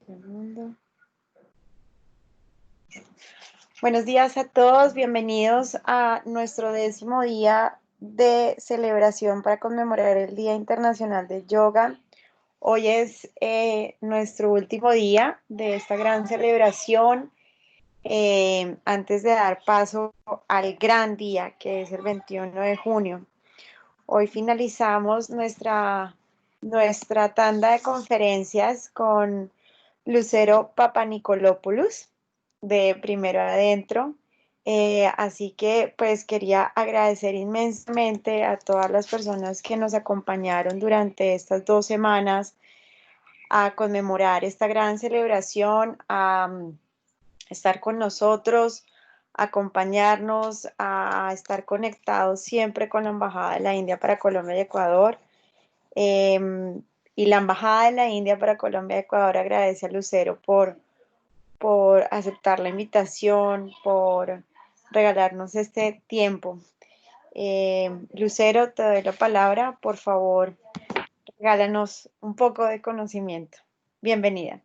Segundo. Buenos días a todos, bienvenidos a nuestro 10º día de celebración para conmemorar el Día Internacional del Yoga. Hoy es nuestro último día de esta gran celebración, antes de dar paso al gran día que es el 21 de junio. Hoy finalizamos nuestra tanda de conferencias con Lucero Papanikolopoulos de Primero Adentro. Así que pues quería agradecer inmensamente a todas las personas que nos acompañaron durante estas 2 semanas a conmemorar esta gran celebración, a estar con nosotros, acompañarnos, a estar conectados siempre con la Embajada de la India para Colombia y Ecuador. Y la Embajada de la India para Colombia y Ecuador agradece a Lucero por aceptar la invitación, por regalarnos este tiempo. Lucero, te doy la palabra, por favor, regálanos un poco de conocimiento. Bienvenida.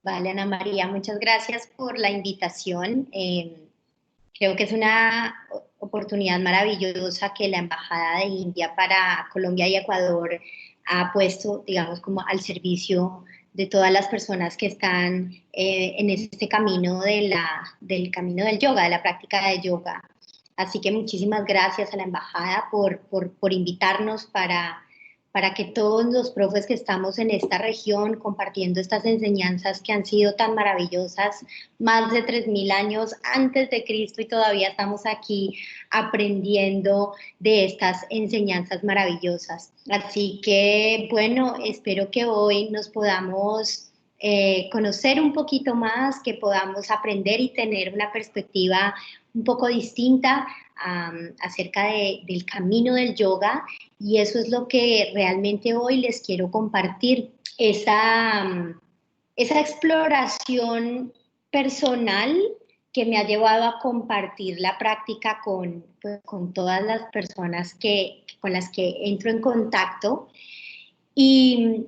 Vale, Ana María, muchas gracias por la invitación. Creo que es una oportunidad maravillosa que la Embajada de India para Colombia y Ecuador ha puesto, digamos, como al servicio de todas las personas que están en este camino del camino del yoga, de la práctica de yoga. Así que muchísimas gracias a la Embajada por invitarnos para que todos los profes que estamos en esta región compartiendo estas enseñanzas que han sido tan maravillosas, más de 3000 años antes de Cristo, y todavía estamos aquí aprendiendo de estas enseñanzas maravillosas. Así que, bueno, espero que hoy nos podamos conocer un poquito más, que podamos aprender y tener una perspectiva un poco distinta acerca del camino del yoga, y eso es lo que realmente hoy les quiero compartir, esa exploración personal que me ha llevado a compartir la práctica con todas las personas con las que entro en contacto, y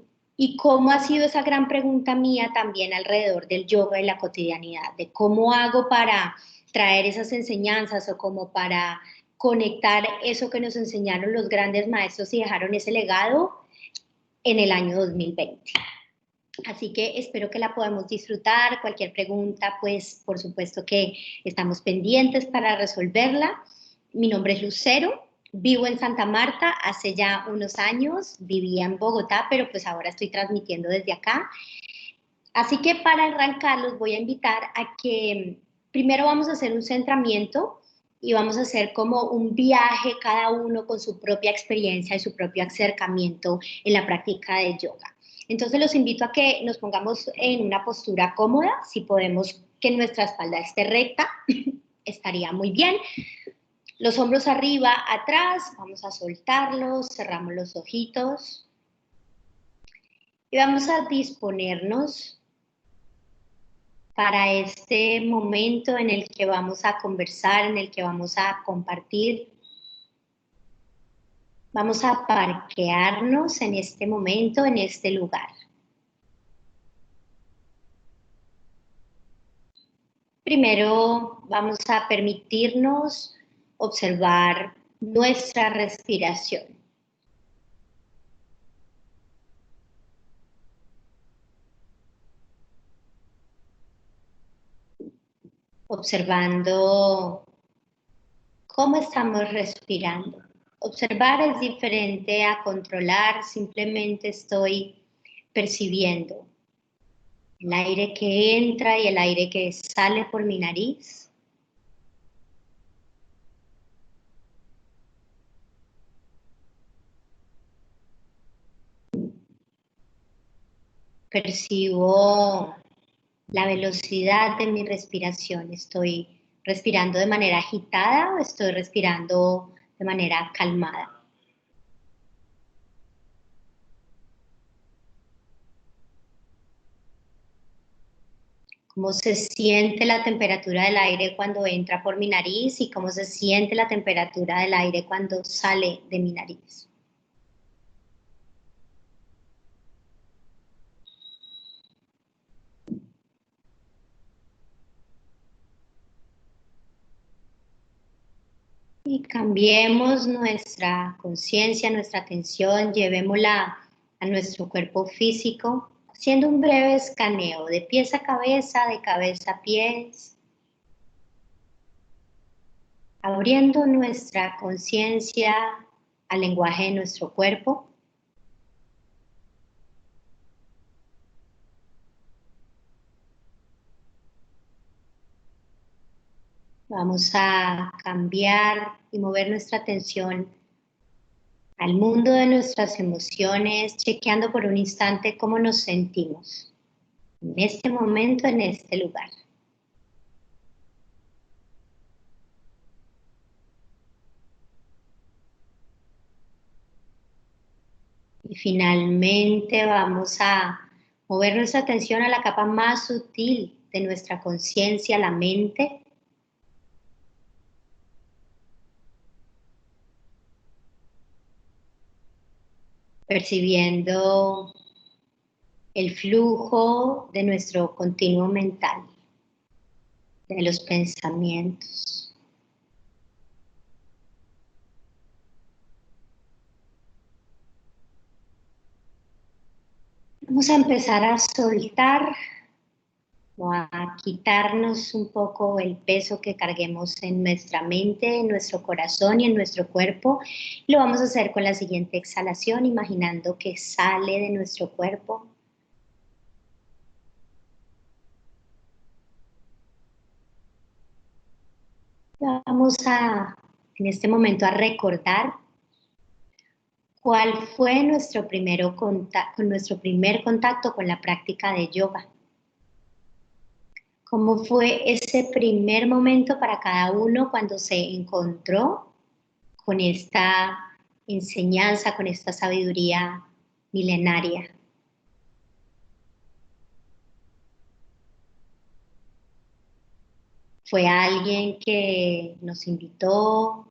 cómo ha sido esa gran pregunta mía también alrededor del yoga y la cotidianidad, de cómo hago para traer esas enseñanzas o como para conectar eso que nos enseñaron los grandes maestros y dejaron ese legado en el año 2020. Así que espero que la podamos disfrutar. Cualquier pregunta, pues por supuesto que estamos pendientes para resolverla. Mi nombre es Lucero. Vivo en Santa Marta hace ya unos años, vivía en Bogotá, pero pues ahora estoy transmitiendo desde acá. Así que para arrancar los voy a invitar a que primero vamos a hacer un centramiento y vamos a hacer como un viaje cada uno con su propia experiencia y su propio acercamiento en la práctica de yoga. Entonces los invito a que nos pongamos en una postura cómoda, si podemos que nuestra espalda esté recta, estaría muy bien. Los hombros arriba, atrás, vamos a soltarlos, cerramos los ojitos y vamos a disponernos para este momento en el que vamos a conversar, en el que vamos a compartir. Vamos a parquearnos en este momento, en este lugar. Primero vamos a permitirnos observar nuestra respiración. Observando cómo estamos respirando. Observar es diferente a controlar, simplemente estoy percibiendo el aire que entra y el aire que sale por mi nariz. Percibo la velocidad de mi respiración. ¿Estoy respirando de manera agitada o estoy respirando de manera calmada? ¿Cómo se siente la temperatura del aire cuando entra por mi nariz y cómo se siente la temperatura del aire cuando sale de mi nariz? Y cambiemos nuestra conciencia, nuestra atención, llevémosla a nuestro cuerpo físico, haciendo un breve escaneo de pies a cabeza, de cabeza a pies, abriendo nuestra conciencia al lenguaje de nuestro cuerpo. Vamos a cambiar y mover nuestra atención al mundo de nuestras emociones, chequeando por un instante cómo nos sentimos en este momento, en este lugar. Y finalmente vamos a mover nuestra atención a la capa más sutil de nuestra conciencia, la mente. Percibiendo el flujo de nuestro continuo mental, de los pensamientos. Vamos a empezar a soltar o a quitarnos un poco el peso que carguemos en nuestra mente, en nuestro corazón y en nuestro cuerpo. Lo vamos a hacer con la siguiente exhalación, imaginando que sale de nuestro cuerpo. Vamos en este momento a recordar cuál fue nuestro primer contacto con la práctica de yoga. ¿Cómo fue ese primer momento para cada uno cuando se encontró con esta enseñanza, con esta sabiduría milenaria? ¿Fue alguien que nos invitó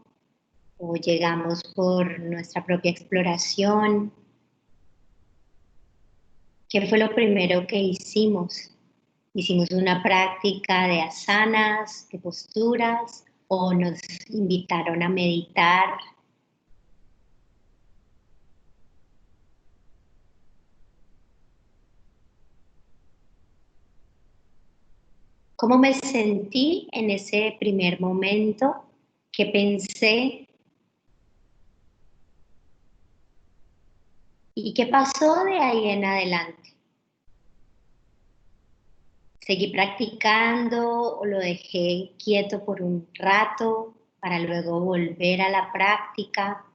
o llegamos por nuestra propia exploración? ¿Qué fue lo primero que hicimos? ¿Hicimos una práctica de asanas, de posturas, o nos invitaron a meditar? ¿Cómo me sentí en ese primer momento? ¿Qué pensé? ¿Y qué pasó de ahí en adelante? ¿Seguí practicando o lo dejé quieto por un rato para luego volver a la práctica?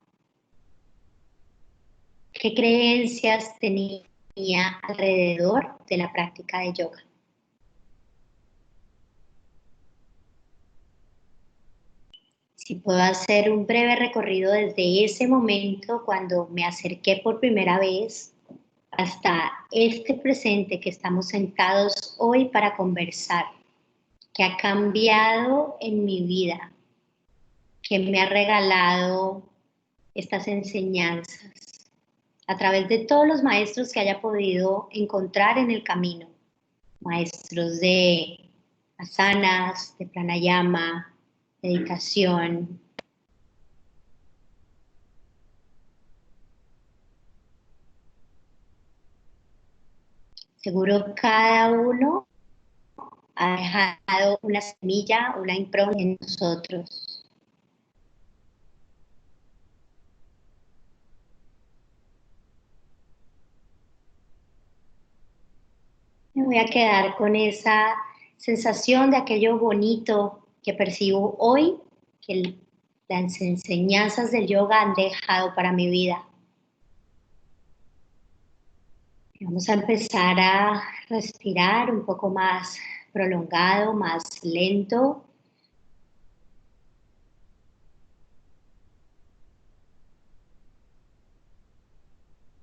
¿Qué creencias tenía alrededor de la práctica de yoga? Si puedo hacer un breve recorrido desde ese momento cuando me acerqué por primera vez hasta este presente que estamos sentados hoy para conversar, que ha cambiado en mi vida, que me ha regalado estas enseñanzas a través de todos los maestros que haya podido encontrar en el camino, maestros de asanas, de pranayama, meditación. Seguro cada uno ha dejado una semilla, una impronta en nosotros. Me voy a quedar con esa sensación de aquello bonito que percibo hoy, que las enseñanzas del yoga han dejado para mi vida. Y vamos a empezar a respirar un poco más prolongado, más lento.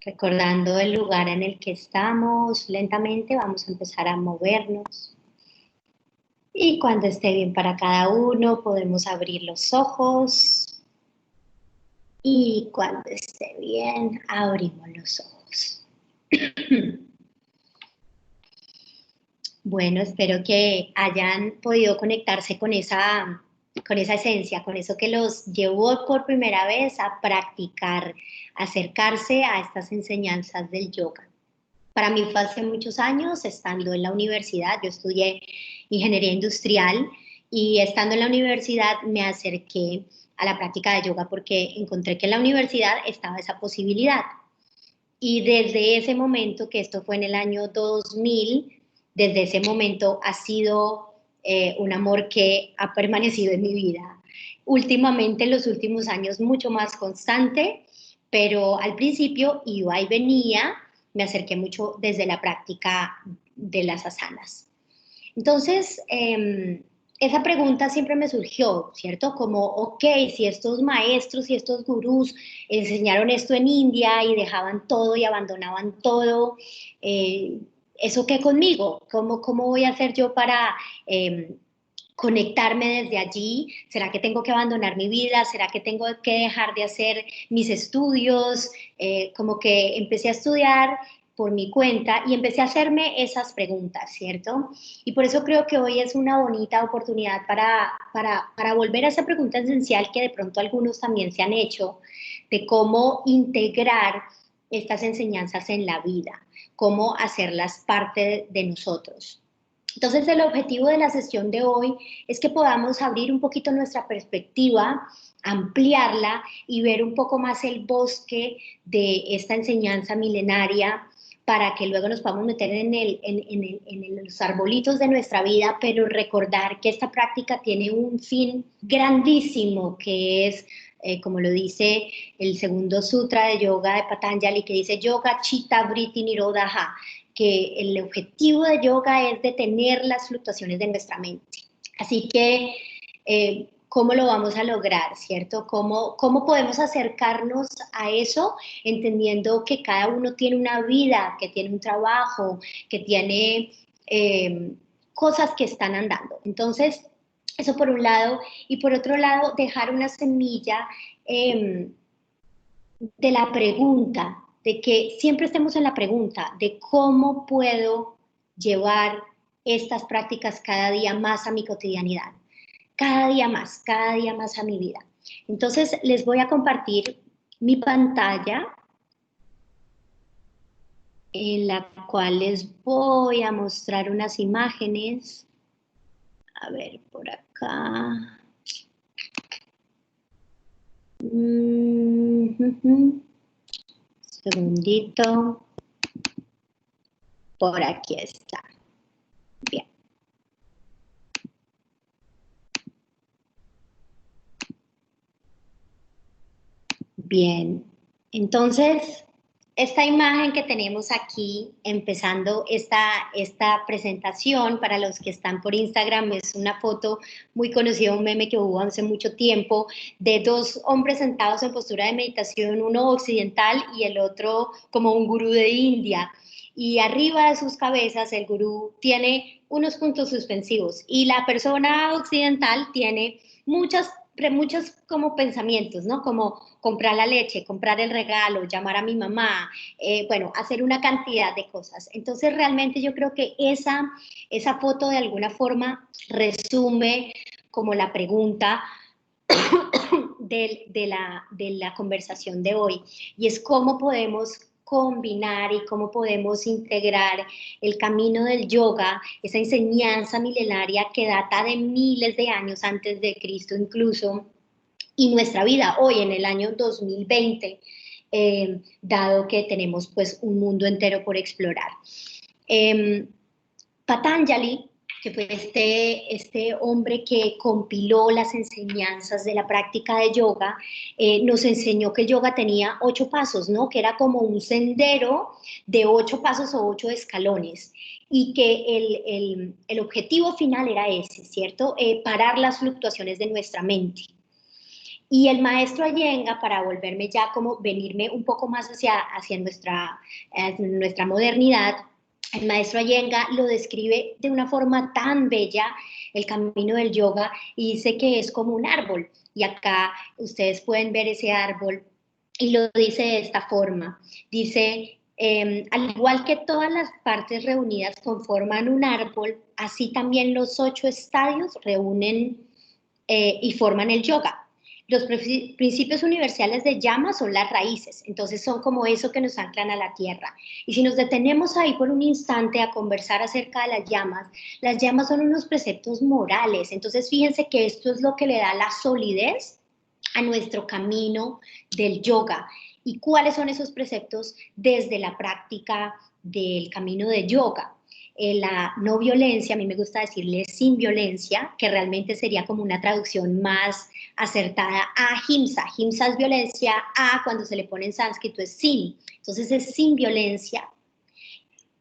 Recordando el lugar en el que estamos, lentamente vamos a empezar a movernos. Y cuando esté bien para cada uno, podemos abrir los ojos. Y cuando esté bien, abrimos los ojos. Bueno, espero que hayan podido conectarse con esa con esa esencia, con eso que los llevó por primera vez a practicar, acercarse a estas enseñanzas del yoga. Para mí fue hace muchos años, estando en la universidad. Yo estudié ingeniería industrial y estando en la universidad me acerqué a la práctica de yoga porque encontré que en la universidad estaba esa posibilidad. Y desde ese momento, que esto fue en el año 2000, desde ese momento ha sido un amor que ha permanecido en mi vida. Últimamente, en los últimos años, mucho más constante, pero al principio iba y venía, me acerqué mucho desde la práctica de las asanas. Entonces, esa pregunta siempre me surgió, ¿cierto? Como, ok, si estos maestros y estos gurús enseñaron esto en India y dejaban todo y abandonaban todo, ¿eso qué conmigo? ¿Cómo voy a hacer yo para conectarme desde allí? ¿Será que tengo que abandonar mi vida? ¿Será que tengo que dejar de hacer mis estudios? Como que empecé a estudiar por mi cuenta y empecé a hacerme esas preguntas, ¿cierto? Y por eso creo que hoy es una bonita oportunidad para volver a esa pregunta esencial que de pronto algunos también se han hecho, de cómo integrar estas enseñanzas en la vida, cómo hacerlas parte de nosotros. Entonces, el objetivo de la sesión de hoy es que podamos abrir un poquito nuestra perspectiva, ampliarla y ver un poco más el bosque de esta enseñanza milenaria para que luego nos podamos meter en los arbolitos de nuestra vida, pero recordar que esta práctica tiene un fin grandísimo, que es, como lo dice el segundo sutra de yoga de Patanjali, que dice Yoga Chitta Vritti Nirodha, que el objetivo de yoga es detener las fluctuaciones de nuestra mente. Así que, ¿cómo lo vamos a lograr, cierto? ¿Cómo podemos acercarnos a eso entendiendo que cada uno tiene una vida, que tiene un trabajo, que tiene cosas que están andando? Entonces, eso por un lado. Y por otro lado, dejar una semilla de la pregunta, de que siempre estemos en la pregunta de cómo puedo llevar estas prácticas cada día más a mi cotidianidad, cada día más a mi vida. Entonces les voy a compartir mi pantalla en la cual les voy a mostrar unas imágenes. A ver, por acá. Segundito. Por aquí está. Bien. Bien. Entonces, esta imagen que tenemos aquí, empezando esta presentación, para los que están por Instagram, es una foto muy conocida, un meme que hubo hace mucho tiempo, de dos hombres sentados en postura de meditación, uno occidental y el otro como un gurú de India. Y arriba de sus cabezas el gurú tiene unos puntos suspensivos y la persona occidental tiene muchos como pensamientos, ¿no? Como comprar la leche, comprar el regalo, llamar a mi mamá, bueno, hacer una cantidad de cosas. Entonces, realmente yo creo que esa foto de alguna forma resume como la pregunta de la conversación de hoy, y es cómo podemos combinar y cómo podemos integrar el camino del yoga, esa enseñanza milenaria que data de miles de años antes de Cristo incluso, y nuestra vida hoy en el año 2020, dado que tenemos pues un mundo entero por explorar. Patanjali, que fue este hombre que compiló las enseñanzas de la práctica de yoga, nos enseñó que el yoga tenía 8 pasos, ¿no? Que era como un sendero de 8 pasos o 8 escalones, y que el objetivo final era ese, ¿cierto? Parar las fluctuaciones de nuestra mente. Y el maestro Iyengar, para volverme ya como venirme un poco más hacia nuestra modernidad, el maestro Iyengar lo describe de una forma tan bella, el camino del yoga, y dice que es como un árbol. Y acá ustedes pueden ver ese árbol y lo dice de esta forma. Dice, al igual que todas las partes reunidas conforman un árbol, así también los 8 estadios reúnen y forman el yoga. Los principios universales de llama son las raíces, entonces son como eso que nos anclan a la tierra. Y si nos detenemos ahí por un instante a conversar acerca de las llamas son unos preceptos morales, entonces fíjense que esto es lo que le da la solidez a nuestro camino del yoga. ¿Y cuáles son esos preceptos desde la práctica del camino de yoga? La no violencia, a mí me gusta decirle sin violencia, que realmente sería como una traducción más acertada a ahimsa. Ahimsa es violencia, a cuando se le pone en sánscrito es sin. Entonces es sin violencia.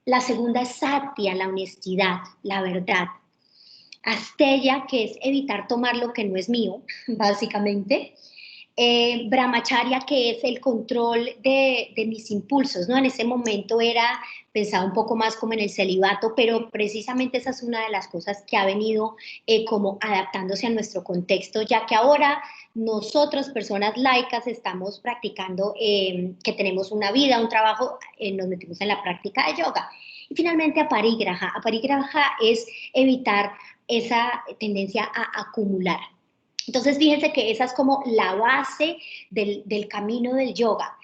La segunda es satya, la honestidad, la verdad. Asteya, que es evitar tomar lo que no es mío, básicamente. Brahmacharya, que es el control de mis impulsos, ¿no? En ese momento era pensado un poco más como en el celibato, pero precisamente esa es una de las cosas que ha venido como adaptándose a nuestro contexto, ya que ahora nosotros, personas laicas, estamos practicando, que tenemos una vida, un trabajo, nos metimos en la práctica de yoga. Y finalmente aparigraha. Aparigraha es evitar esa tendencia a acumular. Entonces, fíjense que esa es como la base del camino del yoga.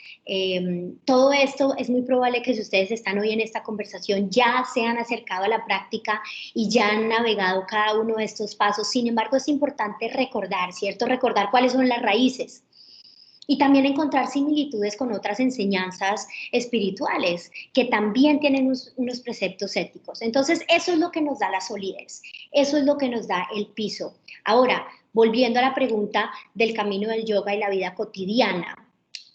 Todo esto es muy probable que si ustedes están hoy en esta conversación ya se han acercado a la práctica y ya han navegado cada uno de estos pasos. Sin embargo, es importante recordar, ¿cierto? Recordar cuáles son las raíces. Y también encontrar similitudes con otras enseñanzas espirituales que también tienen unos preceptos éticos. Entonces, eso es lo que nos da la solidez, eso es lo que nos da el piso. Ahora, volviendo a la pregunta del camino del yoga y la vida cotidiana,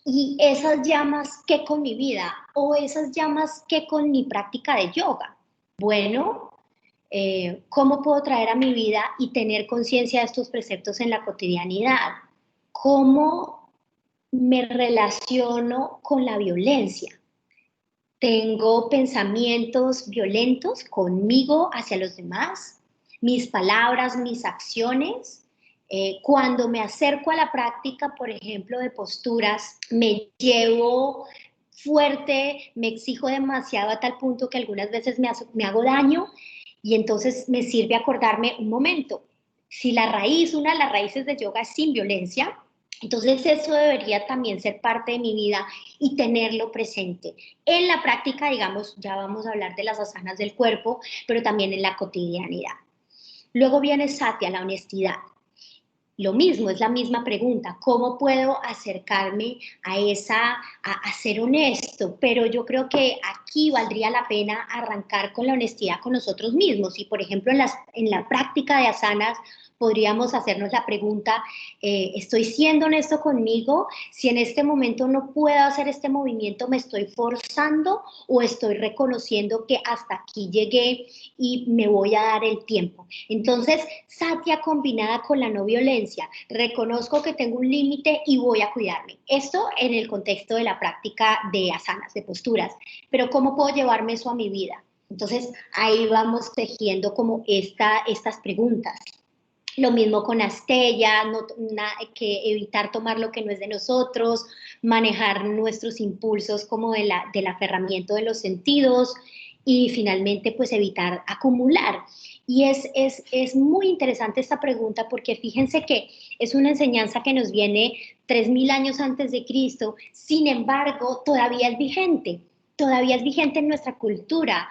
y esas llamas, ¿qué con mi vida? O esas llamas, ¿qué con mi práctica de yoga? Bueno, ¿cómo puedo traer a mi vida y tener conciencia de estos preceptos en la cotidianidad? ¿Cómo me relaciono con la violencia? ¿Tengo pensamientos violentos conmigo hacia los demás? ¿Mis palabras, mis acciones? Cuando me acerco a la práctica, por ejemplo, de posturas, me llevo fuerte, me exijo demasiado a tal punto que algunas veces me hago daño y entonces me sirve acordarme un momento. Si la raíz, una de las raíces de yoga es sin violencia, entonces eso debería también ser parte de mi vida y tenerlo presente. En la práctica, digamos, ya vamos a hablar de las asanas del cuerpo, pero también en la cotidianidad. Luego viene satya, la honestidad. Lo mismo, es la misma pregunta, ¿cómo puedo acercarme a ser honesto? Pero yo creo que aquí valdría la pena arrancar con la honestidad con nosotros mismos. Y por ejemplo, en la práctica de asanas, podríamos hacernos la pregunta, ¿estoy siendo honesto conmigo? Si en este momento no puedo hacer este movimiento, ¿me estoy forzando o estoy reconociendo que hasta aquí llegué y me voy a dar el tiempo? Entonces, satya combinada con la no violencia, reconozco que tengo un límite y voy a cuidarme. Esto en el contexto de la práctica de asanas, de posturas, pero ¿cómo puedo llevarme eso a mi vida? Entonces, ahí vamos tejiendo como estas preguntas. Lo mismo con Astella, que evitar tomar lo que no es de nosotros, manejar nuestros impulsos como del aferramiento de los sentidos y finalmente pues evitar acumular. Y es muy interesante esta pregunta porque fíjense que es una enseñanza que nos viene 3000 años antes de Cristo, sin embargo todavía es vigente en nuestra cultura.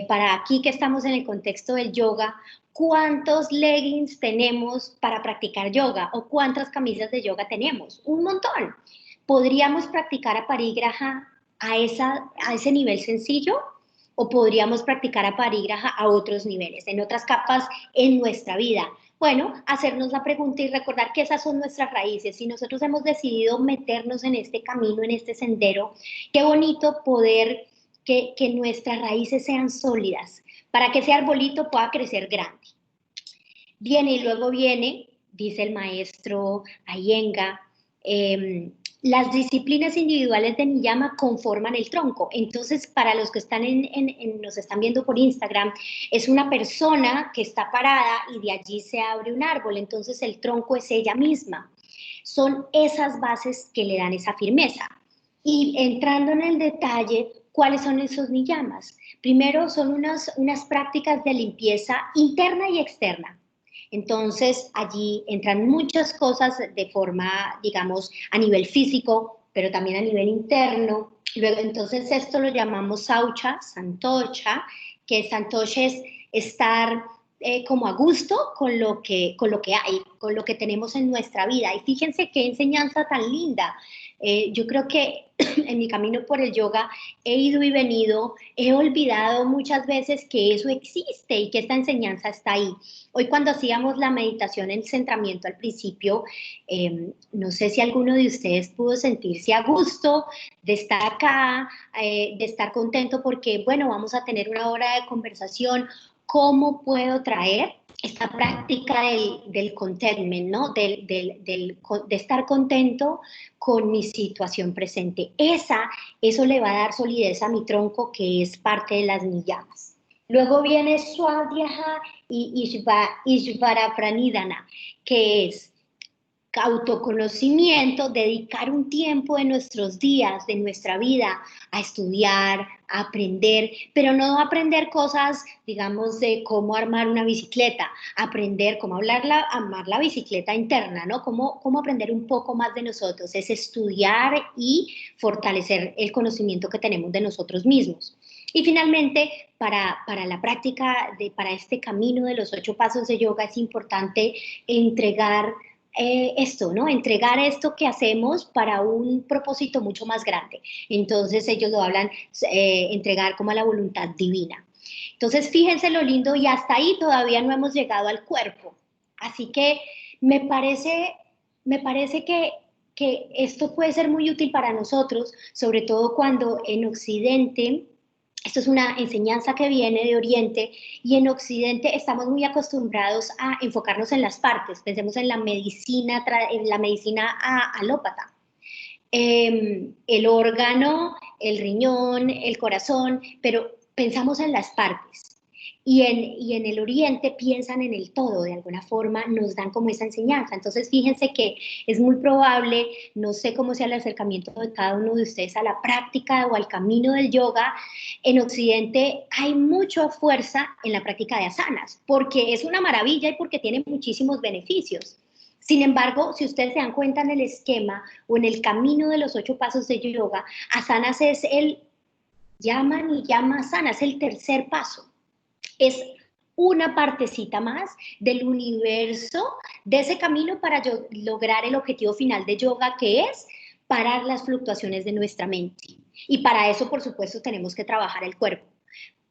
Para aquí que estamos en el contexto del yoga, ¿cuántos leggings tenemos para practicar yoga? ¿O cuántas camisas de yoga tenemos? Un montón. ¿Podríamos practicar aparigraha a ese nivel sencillo? ¿O podríamos practicar aparigraha a otros niveles, en otras capas en nuestra vida? Bueno, hacernos la pregunta y recordar que esas son nuestras raíces. Si nosotros hemos decidido meternos en este camino, en este sendero, qué bonito poder que nuestras raíces sean sólidas, para que ese arbolito pueda crecer grande. Viene y luego viene, dice el maestro Iyengar, las disciplinas individuales de Niyama conforman el tronco. Entonces, para los que están nos están viendo por Instagram, es una persona que está parada y de allí se abre un árbol. Entonces, el tronco es ella misma. Son esas bases que le dan esa firmeza. Y entrando en el detalle, ¿cuáles son esos niyamas? Primero, son unas prácticas de limpieza interna y externa. Entonces, allí entran muchas cosas de forma, digamos, a nivel físico, pero también a nivel interno. Luego, entonces, esto lo llamamos saucha, santocha, que santocha es estar como a gusto con lo que hay, con lo que tenemos en nuestra vida. Y fíjense qué enseñanza tan linda. Yo creo que en mi camino por el yoga he ido y venido, he olvidado muchas veces que eso existe y que esta enseñanza está ahí. Hoy cuando hacíamos la meditación en centramiento al principio, no sé si alguno de ustedes pudo sentirse a gusto de estar acá, de estar contento porque, bueno, vamos a tener una hora de conversación. ¿Cómo puedo traer esta práctica del contentment, ¿no? De estar contento con mi situación presente? Eso le va a dar solidez a mi tronco, que es parte de las niyamas. Luego viene Swadhyaya y Ishvara Pranidhana, que es autoconocimiento, dedicar un tiempo de nuestros días, de nuestra vida, a estudiar, a aprender, pero no aprender cosas, digamos, de cómo armar una bicicleta, aprender cómo armar la bicicleta interna, ¿no? Cómo aprender un poco más de nosotros, es estudiar y fortalecer el conocimiento que tenemos de nosotros mismos. Y finalmente, para la práctica, para este camino de los 8 pasos de yoga, es importante entregar esto, ¿no? Entregar esto que hacemos para un propósito mucho más grande. Entonces ellos lo hablan, entregar como a la voluntad divina. Entonces fíjense lo lindo y hasta ahí todavía no hemos llegado al cuerpo. Así que me parece que esto puede ser muy útil para nosotros, sobre todo cuando en Occidente, esto es una enseñanza que viene de Oriente, y en Occidente estamos muy acostumbrados a enfocarnos en las partes. Pensemos en la medicina alópata. El órgano, el riñón, el corazón, pero pensamos en las partes. Y en el Oriente piensan en el todo, de alguna forma nos dan como esa enseñanza. Entonces fíjense que es muy probable, no sé cómo sea el acercamiento de cada uno de ustedes a la práctica o al camino del yoga. En Occidente hay mucha fuerza en la práctica de asanas, porque es una maravilla y porque tiene muchísimos beneficios. Sin embargo, si ustedes se dan cuenta en el esquema o en el camino de los 8 pasos de yoga, asanas es llama asana, es el tercer paso. Es una partecita más del universo, de ese camino para lograr el objetivo final de yoga, que es parar las fluctuaciones de nuestra mente. Y para eso, por supuesto, tenemos que trabajar el cuerpo.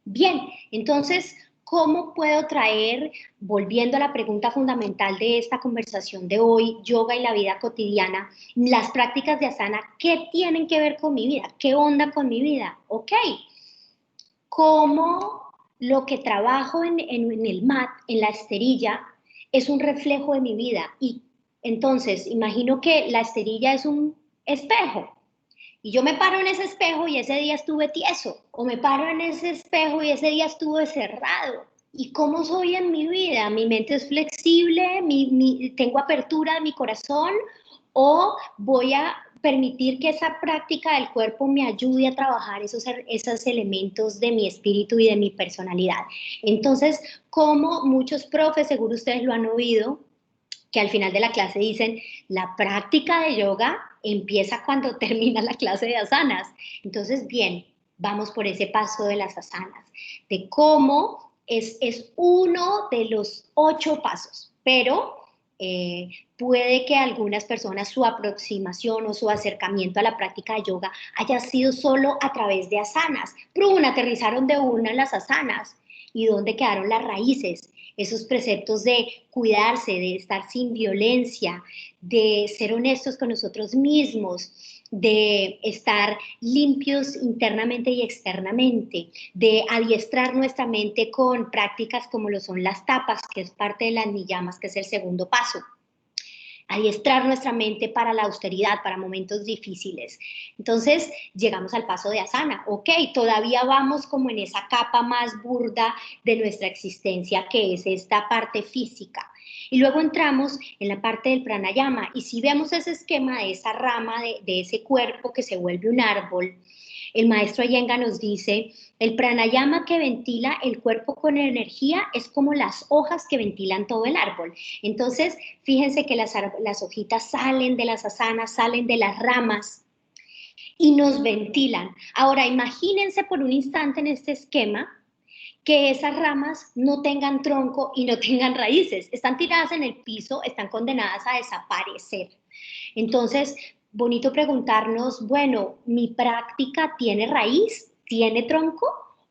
Bien, entonces, ¿cómo puedo traer, volviendo a la pregunta fundamental de esta conversación de hoy, yoga y la vida cotidiana, las prácticas de asana, qué tienen que ver con mi vida? ¿Qué onda con mi vida? Ok, ¿cómo lo que trabajo en el mat, en la esterilla, es un reflejo de mi vida? Y entonces, imagino que la esterilla es un espejo. Y yo me paro en ese espejo y ese día estuve tieso, o me paro en ese espejo y ese día estuve cerrado. ¿Y cómo soy en mi vida? ¿Mi mente es flexible? ¿Tengo apertura de mi corazón? ¿O voy a permitir que esa práctica del cuerpo me ayude a trabajar esos elementos de mi espíritu y de mi personalidad? Entonces, como muchos profes, seguro ustedes lo han oído, que al final de la clase dicen, la práctica de yoga empieza cuando termina la clase de asanas. Entonces, bien, vamos por ese paso de las asanas, de cómo es uno de los 8 pasos, pero puede que algunas personas su aproximación o su acercamiento a la práctica de yoga haya sido solo a través de asanas. Aterrizaron de una en las asanas. ¿Y dónde quedaron las raíces? Esos preceptos de cuidarse, de estar sin violencia, de ser honestos con nosotros mismos, de estar limpios internamente y externamente, de adiestrar nuestra mente con prácticas como lo son las tapas, que es parte de las niyamas, que es el segundo paso. Adiestrar nuestra mente para la austeridad, para momentos difíciles. Entonces, llegamos al paso de asana. Ok, todavía vamos como en esa capa más burda de nuestra existencia, que es esta parte física. Y luego entramos en la parte del pranayama. Y si vemos ese esquema de esa rama, de ese cuerpo que se vuelve un árbol, el maestro Iyengar nos dice El pranayama que ventila el cuerpo con energía es como las hojas que ventilan todo el árbol. Entonces, fíjense que las hojitas salen de las asanas, salen de las ramas y nos ventilan. Ahora, imagínense por un instante en este esquema que esas ramas no tengan tronco y no tengan raíces. Están tiradas en el piso, están condenadas a desaparecer. Entonces, bonito preguntarnos, bueno, ¿mi práctica tiene raíz? ¿Tiene tronco?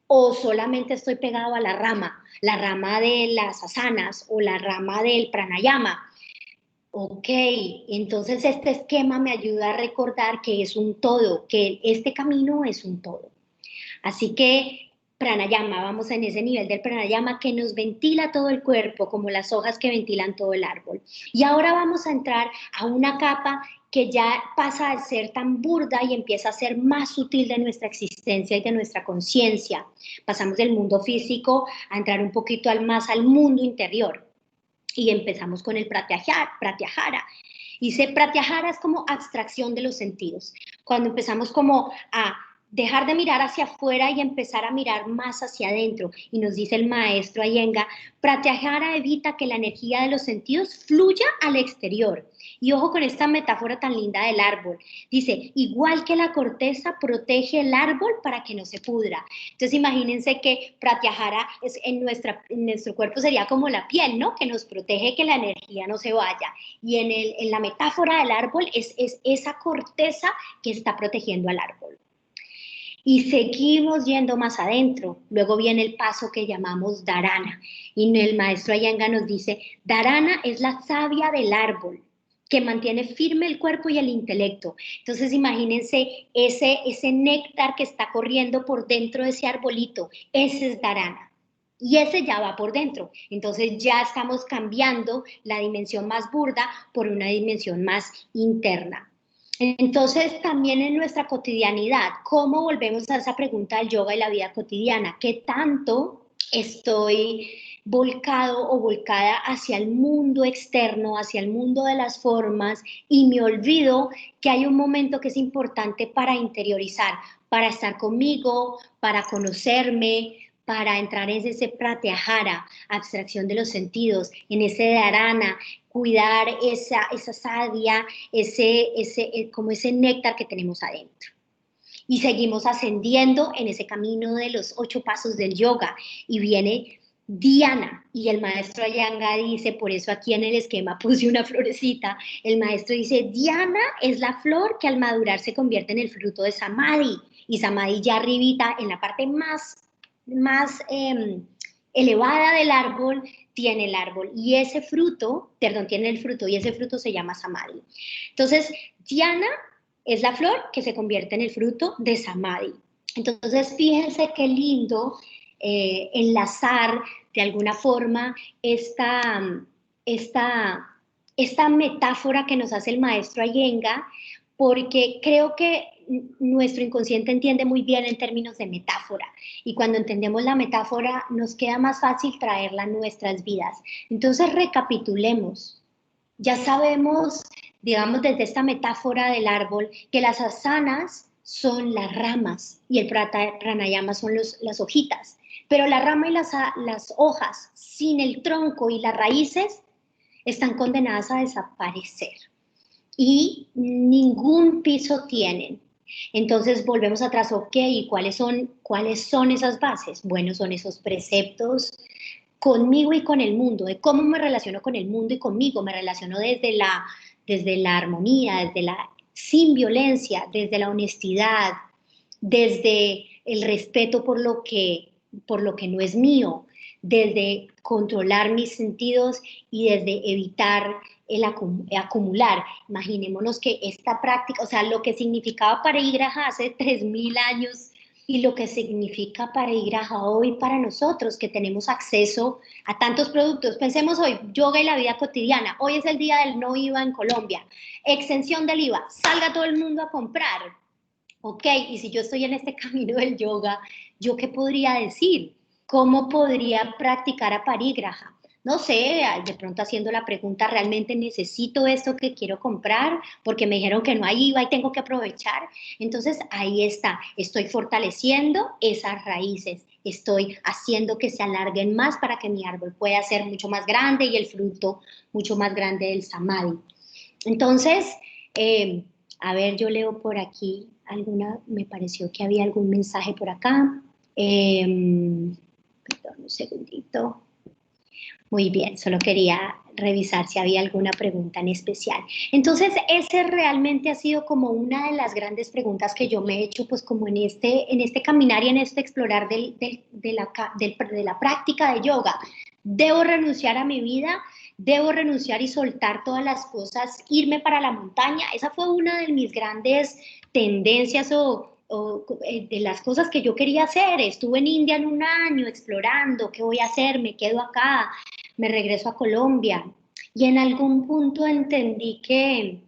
¿O solamente estoy pegado a la rama de las asanas o la rama del pranayama? Ok, entonces este esquema me ayuda a recordar que es un todo, que este camino es un todo. Así que pranayama, vamos en ese nivel del pranayama que nos ventila todo el cuerpo, como las hojas que ventilan todo el árbol. Y ahora vamos a entrar a una capa que ya pasa a ser tan burda y empieza a ser más sutil de nuestra existencia y de nuestra conciencia. Pasamos del mundo físico a entrar un poquito más al mundo interior. Y empezamos con el pratyahara. Y ese pratyahara es como abstracción de los sentidos. Cuando empezamos como a dejar de mirar hacia afuera y empezar a mirar más hacia adentro. Y nos dice el maestro Iyengar, pratyahara evita que la energía de los sentidos fluya al exterior. Y ojo con esta metáfora tan linda del árbol. Dice, igual que la corteza protege el árbol para que no se pudra. Entonces imagínense que pratyahara es en nuestro cuerpo sería como la piel, ¿no? Que nos protege que la energía no se vaya. Y en la metáfora del árbol es esa corteza que está protegiendo al árbol. Y seguimos yendo más adentro. Luego viene el paso que llamamos dharana. Y el maestro Iyengar nos dice, dharana es la savia del árbol que mantiene firme el cuerpo y el intelecto. Entonces imagínense ese néctar que está corriendo por dentro de ese arbolito. Ese es dharana. Y ese ya va por dentro. Entonces ya estamos cambiando la dimensión más burda por una dimensión más interna. Entonces, también en nuestra cotidianidad, ¿cómo volvemos a esa pregunta del yoga y la vida cotidiana? ¿Qué tanto estoy volcado o volcada hacia el mundo externo, hacia el mundo de las formas y me olvido que hay un momento que es importante para interiorizar, para estar conmigo, para conocerme, para entrar en ese pratyahara, abstracción de los sentidos, en ese dharana, cuidar esa sadia, como ese néctar que tenemos adentro. Y seguimos ascendiendo en ese camino de los 8 pasos del yoga y viene Dhyana, y el maestro Iyengar dice, por eso aquí en el esquema puse una florecita, el maestro dice, Dhyana es la flor que al madurar se convierte en el fruto de Samadhi, y Samadhi ya arribita en la parte más elevada del árbol, tiene el árbol y ese fruto, perdón, tiene el fruto y ese fruto se llama Samadhi. Entonces, Dhyana es la flor que se convierte en el fruto de Samadhi. Entonces, fíjense qué lindo enlazar de alguna forma esta, esta metáfora que nos hace el maestro Iyengar, porque creo que nuestro inconsciente entiende muy bien en términos de metáfora y cuando entendemos la metáfora nos queda más fácil traerla a nuestras vidas. Entonces recapitulemos. Ya sabemos, digamos, desde esta metáfora del árbol, que las asanas son las ramas y el pranayama son las hojitas. Pero la rama y las hojas, sin el tronco y las raíces, están condenadas a desaparecer. Y ningún piso tienen. Entonces volvemos atrás, ok, ¿cuáles son esas bases? Bueno, son esos preceptos conmigo y con el mundo, de cómo me relaciono con el mundo y conmigo, me relaciono desde la armonía, sin violencia, desde la honestidad, desde el respeto por lo que no es mío, desde controlar mis sentidos y desde evitar el acumular. Imaginémonos que esta práctica, o sea, lo que significaba Parigraha hace 3000 años y lo que significa Parigraha hoy para nosotros que tenemos acceso a tantos productos. Pensemos hoy, yoga y la vida cotidiana. Hoy es el día del no IVA en Colombia. Exención del IVA. Salga todo el mundo a comprar. Ok, y si yo estoy en este camino del yoga, ¿yo qué podría decir? ¿Cómo podría practicar a Parigraha? no sé, de pronto haciendo la pregunta, ¿realmente necesito esto que quiero comprar? Porque me dijeron que no hay IVA y tengo que aprovechar. Entonces ahí está, estoy fortaleciendo esas raíces, estoy haciendo que se alarguen más para que mi árbol pueda ser mucho más grande y el fruto mucho más grande del samadhi. Entonces, a ver, yo leo por aquí me pareció que había algún mensaje por acá. Perdón, un segundito. Muy bien, solo quería revisar si había alguna pregunta en especial. Entonces, ese realmente ha sido como una de las grandes preguntas que yo me he hecho, pues como en este caminar y en este explorar de la práctica de yoga. ¿Debo renunciar a mi vida? ¿Debo renunciar y soltar todas las cosas, irme para la montaña? Esa fue una de mis grandes tendencias de las cosas que yo quería hacer. Estuve en India en un año explorando, ¿qué voy a hacer? Me quedo acá, me regreso a Colombia. Y en algún punto entendí que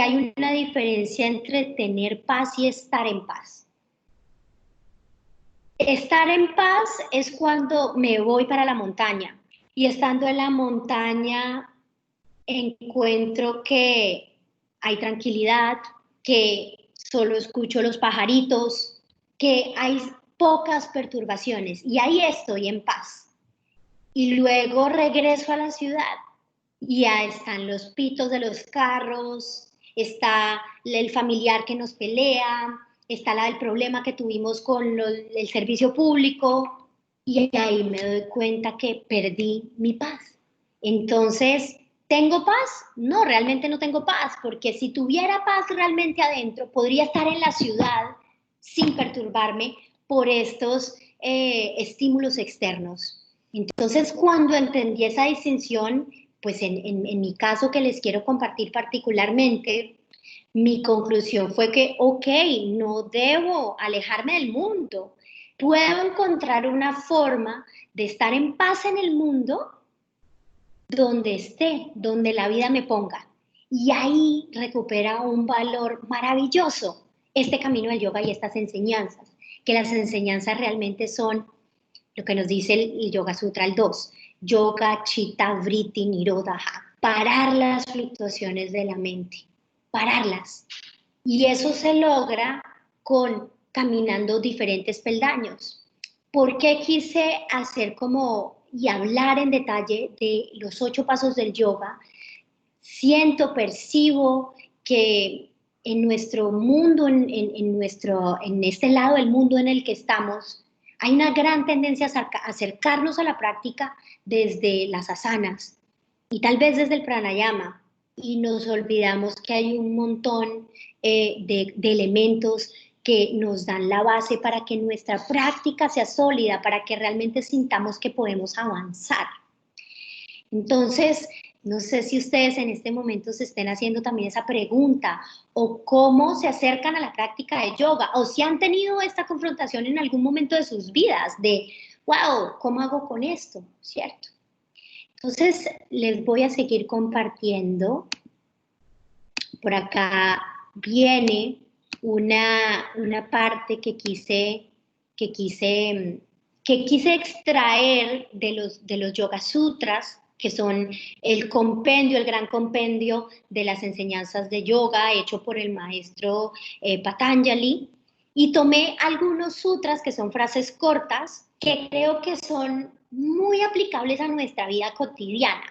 hay una diferencia entre tener paz y estar en paz. Estar en paz es cuando me voy para la montaña y estando en la montaña encuentro que hay tranquilidad, que solo escucho los pajaritos, que hay pocas perturbaciones y ahí estoy en paz. Y luego regreso a la ciudad y ya están los pitos de los carros, está el familiar que nos pelea, está el problema que tuvimos con el servicio público y ahí me doy cuenta que perdí mi paz. Entonces, ¿tengo paz? No, realmente no tengo paz, porque si tuviera paz realmente adentro, podría estar en la ciudad sin perturbarme por estos estímulos externos. Entonces, cuando entendí esa distinción, pues en mi caso que les quiero compartir particularmente, mi conclusión fue que, ok, no debo alejarme del mundo. Puedo encontrar una forma de estar en paz en el mundo donde esté, donde la vida me ponga. Y ahí recupera un valor maravilloso este camino del yoga y estas enseñanzas, que las enseñanzas realmente son lo que nos dice el Yoga Sutra el 2, Yoga Chitta Vritti Nirodha, parar las fluctuaciones de la mente, pararlas. Y eso se logra con caminando diferentes peldaños. ¿Por qué quise hacer como y hablar en detalle de los 8 pasos del yoga? Siento, percibo que en nuestro mundo, en este lado del mundo en el que estamos, hay una gran tendencia a acercarnos a la práctica desde las asanas y tal vez desde el pranayama y nos olvidamos que hay un montón de elementos que nos dan la base para que nuestra práctica sea sólida, para que realmente sintamos que podemos avanzar. Entonces, no sé si ustedes en este momento se estén haciendo también esa pregunta o cómo se acercan a la práctica de yoga o si han tenido esta confrontación en algún momento de sus vidas de, wow, ¿cómo hago con esto? ¿Cierto? Entonces, les voy a seguir compartiendo. Por acá viene una parte que quise extraer de los Yoga Sutras, que son el compendio, el gran compendio de las enseñanzas de yoga hecho por el maestro Patanjali, y tomé algunos sutras que son frases cortas que creo que son muy aplicables a nuestra vida cotidiana.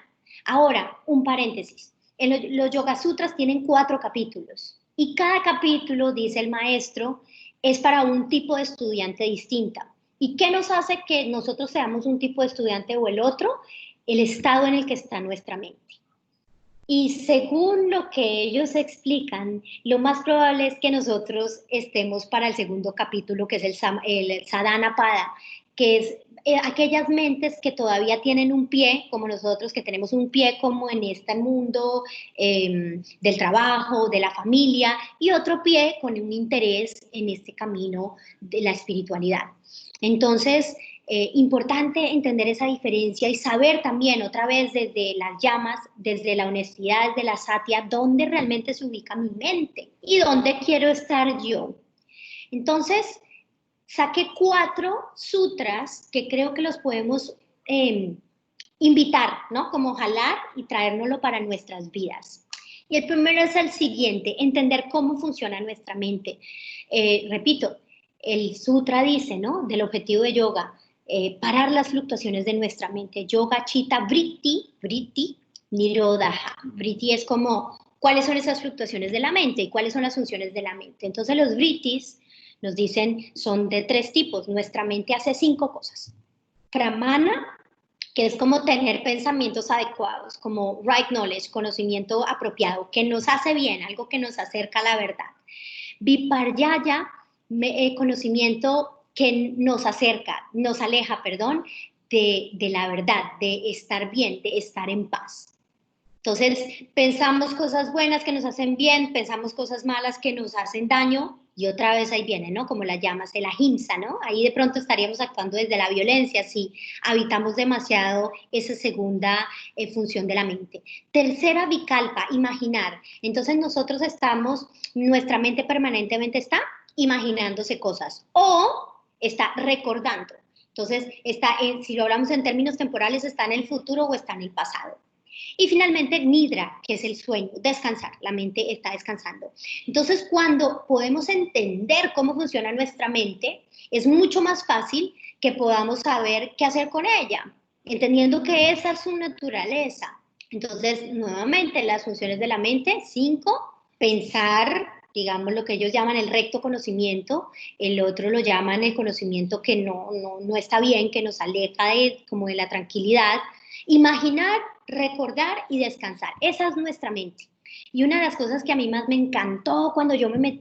Ahora, un paréntesis. Los Yoga Sutras tienen 4 capítulos y cada capítulo, dice el maestro, es para un tipo de estudiante distinta. ¿Y qué nos hace que nosotros seamos un tipo de estudiante o el otro? El estado en el que está nuestra mente. Y según lo que ellos explican, lo más probable es que nosotros estemos para el segundo capítulo, que es el Sadhana Pada, que es aquellas mentes que todavía tienen un pie, como nosotros, que tenemos un pie como en este mundo del trabajo, de la familia, y otro pie con un interés en este camino de la espiritualidad. Entonces, importante entender esa diferencia y saber también otra vez desde las llamas, desde la honestidad, desde la satya, dónde realmente se ubica mi mente y dónde quiero estar yo. Entonces, saqué 4 sutras que creo que los podemos invitar, ¿no? Como jalar y traérnoslo para nuestras vidas. Y el primero es el siguiente, entender cómo funciona nuestra mente. Repito, el sutra dice, ¿no? Del objetivo de yoga, parar las fluctuaciones de nuestra mente. Yoga Chitta Vritti Nirodha. Vritti es como, ¿cuáles son esas fluctuaciones de la mente y cuáles son las funciones de la mente? Entonces los vrittis nos dicen, son de 3 tipos. Nuestra mente hace 5 cosas. Pramana, que es como tener pensamientos adecuados, como right knowledge, conocimiento apropiado, que nos hace bien, algo que nos acerca a la verdad. Viparjaya, conocimiento que nos acerca, nos aleja, perdón, de la verdad, de estar bien, de estar en paz. Entonces, pensamos cosas buenas que nos hacen bien, pensamos cosas malas que nos hacen daño, y otra vez ahí viene, ¿no? Como la llamas, el ahimsa, ¿no? Ahí de pronto estaríamos actuando desde la violencia si habitamos demasiado esa segunda función de la mente. Tercera, vikalpa, imaginar. Entonces nosotros estamos, nuestra mente permanentemente está imaginándose cosas o está recordando. Entonces, si lo hablamos en términos temporales, está en el futuro o está en el pasado. Y finalmente, nidra, que es el sueño, descansar, la mente está descansando. Entonces, cuando podemos entender cómo funciona nuestra mente, es mucho más fácil que podamos saber qué hacer con ella, entendiendo que esa es su naturaleza. Entonces, nuevamente, las funciones de la mente, 5, pensar, digamos lo que ellos llaman el recto conocimiento, el otro lo llaman el conocimiento que no está bien, que nos aleja como de la tranquilidad, imaginar, recordar y descansar. Esa es nuestra mente. Y una de las cosas que a mí más me encantó cuando yo me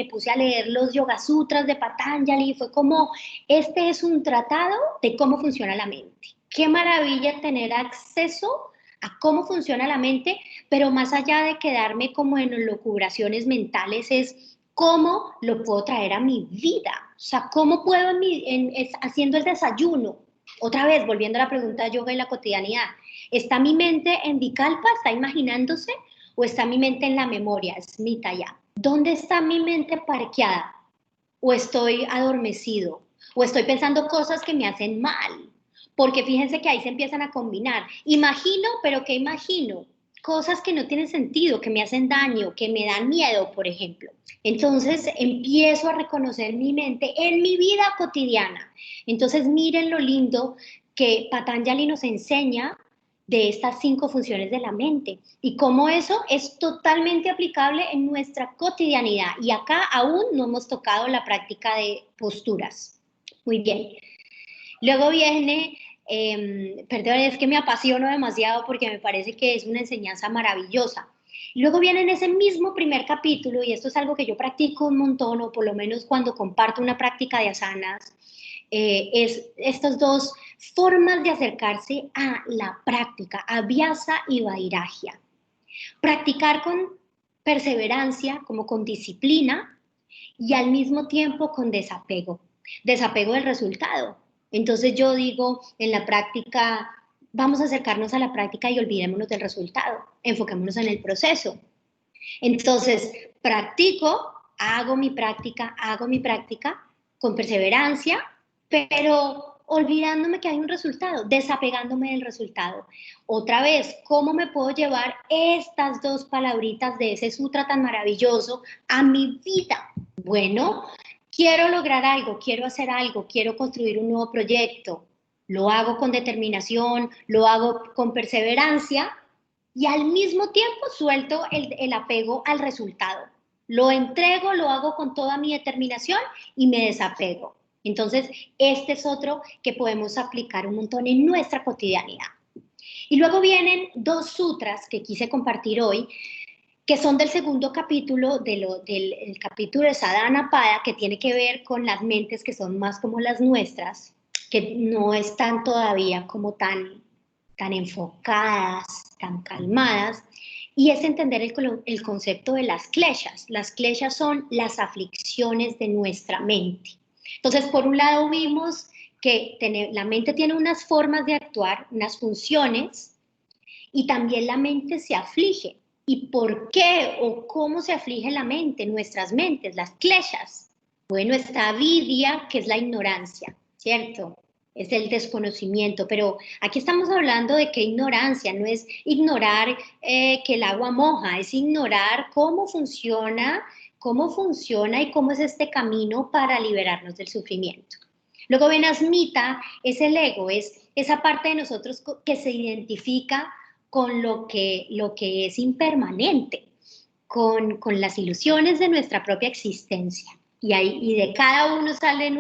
puse a leer los Yoga Sutras de Patanjali, fue como, este es un tratado de cómo funciona la mente. Qué maravilla tener acceso a cómo funciona la mente, pero más allá de quedarme como en locubraciones mentales, es cómo lo puedo traer a mi vida. O sea, cómo puedo haciendo el desayuno. Otra vez, volviendo a la pregunta de yoga y la cotidianidad, ¿está mi mente en Vikalpa, está imaginándose, o está mi mente en la memoria, Smitaya? ¿Dónde está mi mente parqueada? ¿O estoy adormecido? ¿O estoy pensando cosas que me hacen mal? Porque fíjense que ahí se empiezan a combinar. Imagino, pero ¿qué imagino? Cosas que no tienen sentido, que me hacen daño, que me dan miedo, por ejemplo. Entonces empiezo a reconocer mi mente en mi vida cotidiana. Entonces miren lo lindo que Patanjali nos enseña de estas 5 funciones de la mente y cómo eso es totalmente aplicable en nuestra cotidianidad. Y acá aún no hemos tocado la práctica de posturas. Muy bien. Luego viene, perdón, es que me apasiono demasiado porque me parece que es una enseñanza maravillosa. Luego viene en ese mismo primer capítulo, y esto es algo que yo practico un montón, o por lo menos cuando comparto una práctica de asanas, es estas 2 formas de acercarse a la práctica, abhyasa y vairagya. Practicar con perseverancia, como con disciplina, y al mismo tiempo con desapego del resultado. Entonces yo digo en la práctica, vamos a acercarnos a la práctica y olvidémonos del resultado, enfoquémonos en el proceso. Entonces practico, hago mi práctica con perseverancia, pero olvidándome que hay un resultado, desapegándome del resultado. Otra vez, ¿cómo me puedo llevar estas 2 palabritas de ese sutra tan maravilloso a mi vida? Bueno, quiero lograr algo, quiero hacer algo, quiero construir un nuevo proyecto. Lo hago con determinación, lo hago con perseverancia y al mismo tiempo suelto el apego al resultado. Lo entrego, lo hago con toda mi determinación y me desapego. Entonces, este es otro que podemos aplicar un montón en nuestra cotidianidad. Y luego vienen 2 sutras que quise compartir hoy, que son del segundo capítulo, del capítulo de Sadhanapada, que tiene que ver con las mentes que son más como las nuestras, que no están todavía como tan enfocadas, tan calmadas, y es entender el concepto de las kleshas. Las kleshas son las aflicciones de nuestra mente. Entonces, por un lado vimos que la mente tiene unas formas de actuar, unas funciones, y también la mente se aflige. ¿Y por qué o cómo se aflige la mente, nuestras mentes, las kleshas? Bueno, está avidia, que es la ignorancia, ¿cierto? es el desconocimiento, pero aquí estamos hablando de que ignorancia, no es ignorar que el agua moja, es ignorar cómo funciona y cómo es este camino para liberarnos del sufrimiento. Luego Benasmita es el ego, es esa parte de nosotros que se identifica con lo que es impermanente, con las ilusiones de nuestra propia existencia. Y de cada uno salen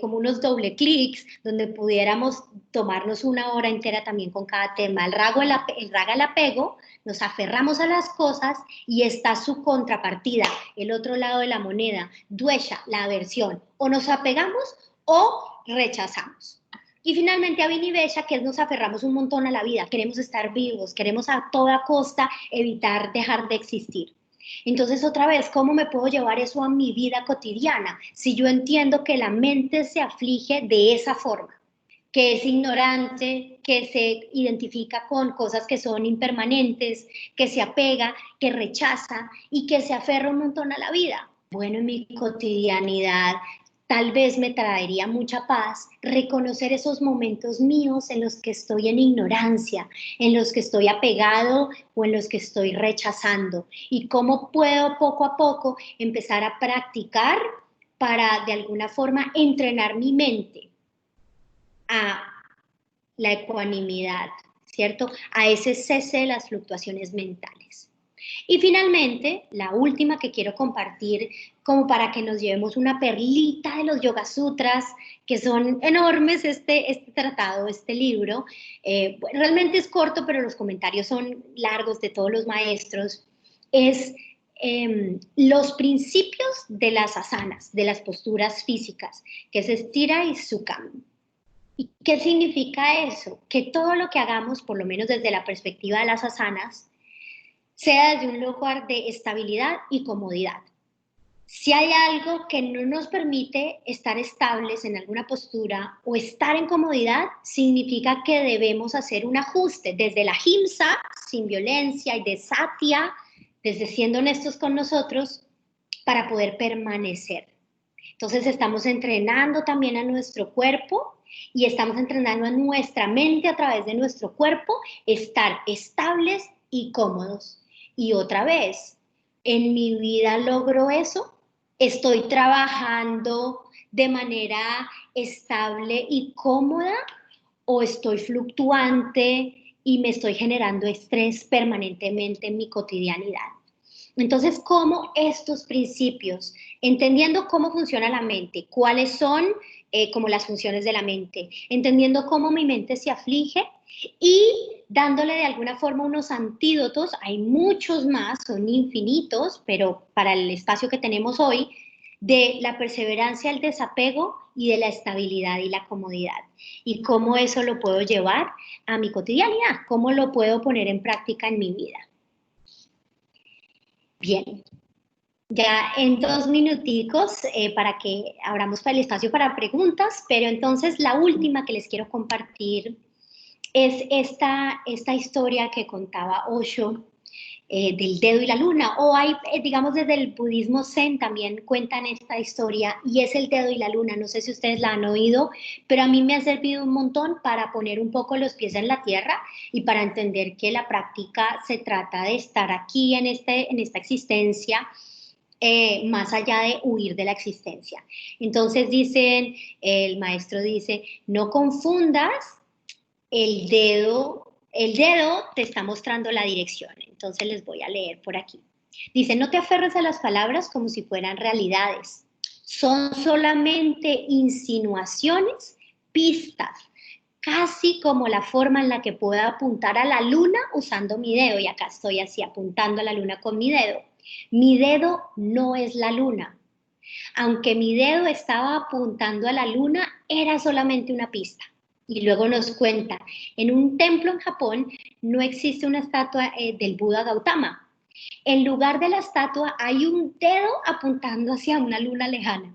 como unos doble clics, donde pudiéramos tomarnos una hora entera también con cada tema. El raga el apego, nos aferramos a las cosas y está su contrapartida, el otro lado de la moneda, duesha, la aversión. O nos apegamos o rechazamos. Y finalmente Abhinivesha, que es nos aferramos un montón a la vida, queremos estar vivos, queremos a toda costa evitar dejar de existir. Entonces, otra vez, ¿cómo me puedo llevar eso a mi vida cotidiana? Si yo entiendo que la mente se aflige de esa forma, que es ignorante, que se identifica con cosas que son impermanentes, que se apega, que rechaza y que se aferra un montón a la vida. Bueno, en mi cotidianidad tal vez me traería mucha paz reconocer esos momentos míos en los que estoy en ignorancia, en los que estoy apegado o en los que estoy rechazando. Y cómo puedo poco a poco empezar a practicar para de alguna forma entrenar mi mente a la ecuanimidad, ¿cierto? A ese cese de las fluctuaciones mentales. Y finalmente, la última que quiero compartir, como para que nos llevemos una perlita de los Yoga Sutras, que son enormes, este tratado, este libro. Realmente es corto, pero los comentarios son largos de todos los maestros. Es los principios de las asanas, de las posturas físicas, que es Stira y Sukham. ¿Y qué significa eso? Que todo lo que hagamos, por lo menos desde la perspectiva de las asanas, sea desde un lugar de estabilidad y comodidad. Si hay algo que no nos permite estar estables en alguna postura o estar en comodidad, significa que debemos hacer un ajuste desde la himsa, sin violencia, y de satya, desde siendo honestos con nosotros, para poder permanecer. Entonces estamos entrenando también a nuestro cuerpo y estamos entrenando a nuestra mente a través de nuestro cuerpo, estar estables y cómodos. Y otra vez, en mi vida logro eso, estoy trabajando de manera estable y cómoda o estoy fluctuante y me estoy generando estrés permanentemente en mi cotidianidad. Entonces, ¿cómo estos principios, entendiendo cómo funciona la mente, cuáles son como las funciones de la mente, entendiendo cómo mi mente se aflige y dándole de alguna forma unos antídotos, hay muchos más, son infinitos, pero para el espacio que tenemos hoy, de la perseverancia, el desapego y de la estabilidad y la comodidad. Y cómo eso lo puedo llevar a mi cotidianidad, cómo lo puedo poner en práctica en mi vida. Bien, ya en 2 minuticos para que abramos el espacio para preguntas, pero entonces la última que les quiero compartir es esta historia que contaba Osho del dedo y la luna, o hay, digamos, desde el budismo zen también cuentan esta historia y es el dedo y la luna, no sé si ustedes la han oído, pero a mí me ha servido un montón para poner un poco los pies en la tierra y para entender que la práctica se trata de estar aquí en esta existencia, más allá de huir de la existencia. Entonces el maestro dice, no confundas el dedo te está mostrando la dirección. Entonces les voy a leer por aquí. Dice, no te aferres a las palabras como si fueran realidades. Son solamente insinuaciones, pistas, casi como la forma en la que puedo apuntar a la luna usando mi dedo. Y acá estoy así apuntando a la luna con mi dedo. Mi dedo no es la luna. Aunque mi dedo estaba apuntando a la luna, era solamente una pista. Y luego nos cuenta, en un templo en Japón no existe una estatua del Buda Gautama. En lugar de la estatua hay un dedo apuntando hacia una luna lejana.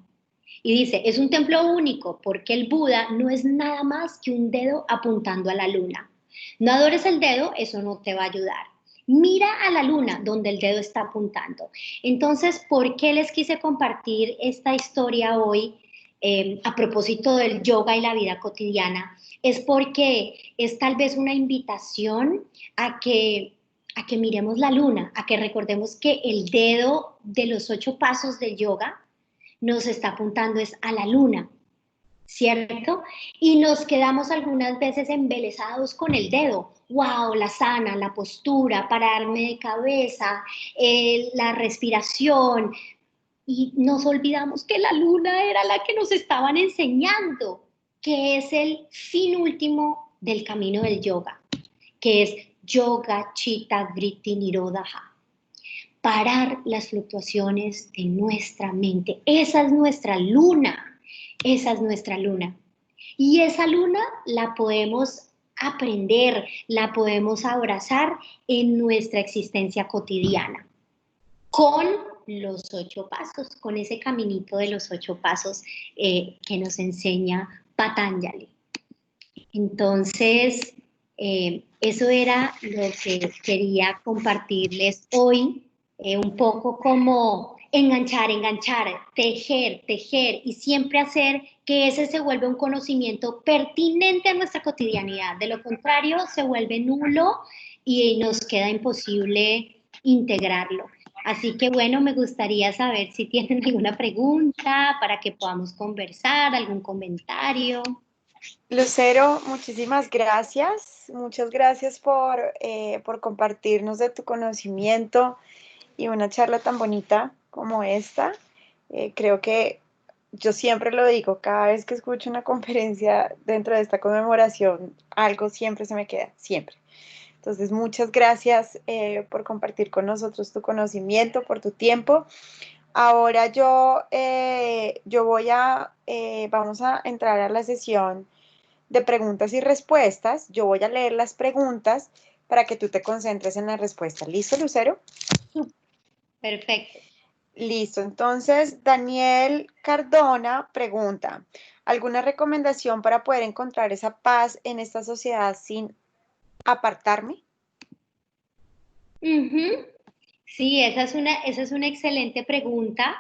Y dice, es un templo único porque el Buda no es nada más que un dedo apuntando a la luna. No adores el dedo, eso no te va a ayudar. Mira a la luna donde el dedo está apuntando. Entonces, ¿por qué les quise compartir esta historia hoy? a propósito del yoga y la vida cotidiana, es porque es tal vez una invitación a que miremos la luna, a que recordemos que el dedo de los 8 pasos del yoga nos está apuntando es a la luna, ¿cierto? Y nos quedamos algunas veces embelesados con el dedo. ¡Wow! La sana, la postura, pararme de cabeza, la respiración. Y nos olvidamos que la luna era la que nos estaban enseñando, que es el fin último del camino del yoga, que es yoga, chitta, vritti, nirodha. Parar las fluctuaciones de nuestra mente. Esa es nuestra luna, esa es nuestra luna. Y esa luna la podemos aprender, la podemos abrazar en nuestra existencia cotidiana, con los 8 pasos, con ese caminito de los 8 pasos que nos enseña Patanjali. Entonces, eso era lo que quería compartirles hoy, un poco como enganchar, tejer y siempre hacer que ese se vuelva un conocimiento pertinente a nuestra cotidianidad. De lo contrario, se vuelve nulo y nos queda imposible integrarlo. Así que bueno, me gustaría saber si tienen alguna pregunta para que podamos conversar, algún comentario. Lucero, muchísimas gracias. Muchas gracias por compartirnos de tu conocimiento y una charla tan bonita como esta. Creo que yo siempre lo digo, cada vez que escucho una conferencia dentro de esta conmemoración, algo siempre se me queda, siempre. Entonces, muchas gracias por compartir con nosotros tu conocimiento, por tu tiempo. Ahora vamos a entrar a la sesión de preguntas y respuestas. Yo voy a leer las preguntas para que tú te concentres en la respuesta. ¿Listo, Lucero? Perfecto. Listo. Entonces, Daniel Cardona pregunta, ¿alguna recomendación para poder encontrar esa paz en esta sociedad sin apartarme? Sí, esa es una excelente pregunta,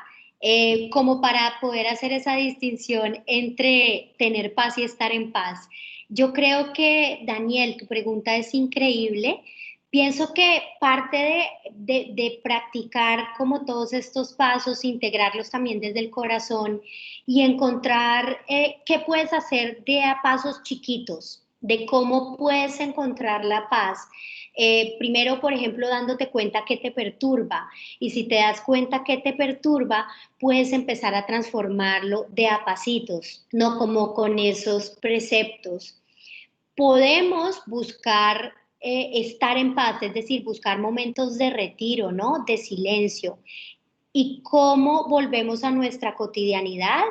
como para poder hacer esa distinción entre tener paz y estar en paz. Yo creo que, Daniel, tu pregunta es increíble. Pienso que parte de practicar como todos estos pasos, integrarlos también desde el corazón y encontrar qué puedes hacer de a pasos chiquitos, de cómo puedes encontrar la paz. Primero, por ejemplo, dándote cuenta qué te perturba. Y si te das cuenta qué te perturba, puedes empezar a transformarlo de a pasitos, no como con esos preceptos. Podemos buscar estar en paz, es decir, buscar momentos de retiro, ¿no? De silencio. Y cómo volvemos a nuestra cotidianidad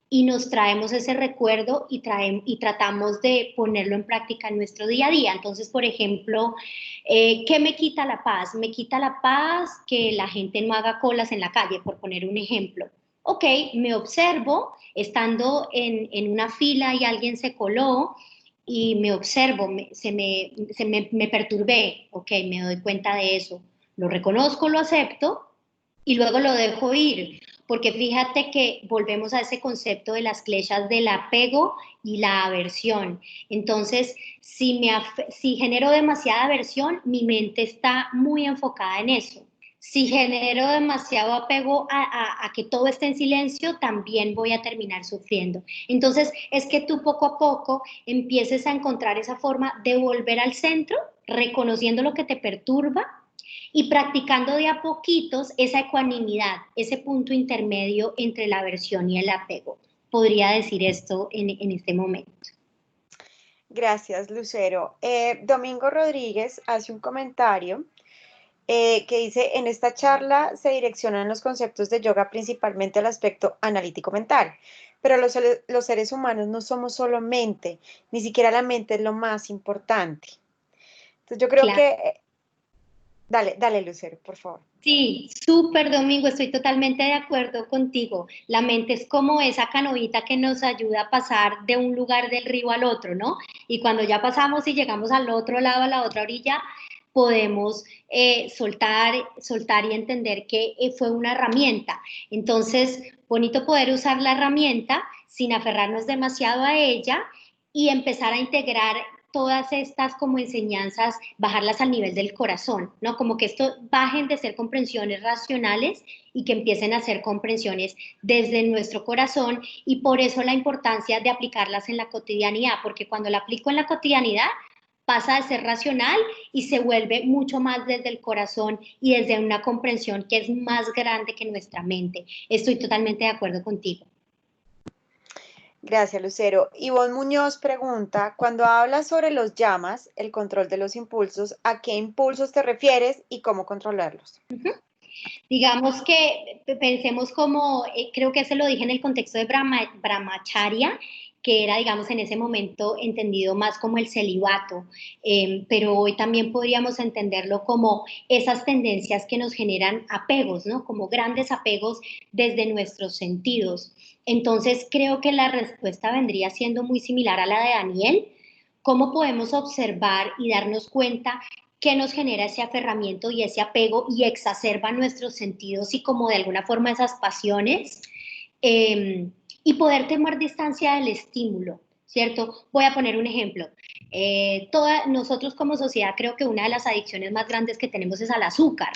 y nos traemos ese recuerdo y tratamos de ponerlo en práctica en nuestro día a día. Entonces, por ejemplo, ¿qué me quita la paz? Me quita la paz que la gente no haga colas en la calle, por poner un ejemplo. Ok, me observo estando en una fila y alguien se coló y me observo, me perturbé, ok, me doy cuenta de eso, lo reconozco, lo acepto y luego lo dejo ir, porque fíjate que volvemos a ese concepto de las flechas del apego y la aversión. Entonces, si genero demasiada aversión, mi mente está muy enfocada en eso. Si genero demasiado apego a que todo esté en silencio, también voy a terminar sufriendo. Entonces, es que tú poco a poco empieces a encontrar esa forma de volver al centro, reconociendo lo que te perturba y practicando de a poquitos esa ecuanimidad, ese punto intermedio entre la aversión y el apego. Podría decir esto en este momento. Gracias, Lucero. Domingo Rodríguez hace un comentario que dice, en esta charla se direccionan los conceptos de yoga principalmente al aspecto analítico mental, pero los seres humanos no somos solo mente, ni siquiera la mente es lo más importante. Entonces yo creo Claro. que, dale, Lucero, por favor. Sí, súper Domingo, estoy totalmente de acuerdo contigo. La mente es como esa canoita que nos ayuda a pasar de un lugar del río al otro, ¿no? Y cuando ya pasamos y llegamos al otro lado, a la otra orilla, podemos soltar y entender que fue una herramienta. Entonces, bonito poder usar la herramienta sin aferrarnos demasiado a ella y empezar a integrar todas estas como enseñanzas, bajarlas al nivel del corazón, ¿no? Como que esto bajen de ser comprensiones racionales y que empiecen a ser comprensiones desde nuestro corazón, y por eso la importancia de aplicarlas en la cotidianidad, porque cuando la aplico en la cotidianidad pasa de ser racional y se vuelve mucho más desde el corazón y desde una comprensión que es más grande que nuestra mente. Estoy totalmente de acuerdo contigo. Gracias, Lucero. Ivonne Muñoz pregunta, cuando hablas sobre los llamas, el control de los impulsos, ¿a qué impulsos te refieres y cómo controlarlos? Digamos que pensemos como, creo que eso lo dije en el contexto de Brahmacharya, que era, digamos, en ese momento entendido más como el celibato, pero hoy también podríamos entenderlo como esas tendencias que nos generan apegos, ¿no? Como grandes apegos desde nuestros sentidos. Entonces, creo que la respuesta vendría siendo muy similar a la de Daniel. ¿Cómo podemos observar y darnos cuenta que nos genera ese aferramiento y ese apego y exacerba nuestros sentidos y como de alguna forma esas pasiones, y poder tomar distancia del estímulo, ¿cierto? Voy a poner un ejemplo. Nosotros como sociedad creo que una de las adicciones más grandes que tenemos es al azúcar.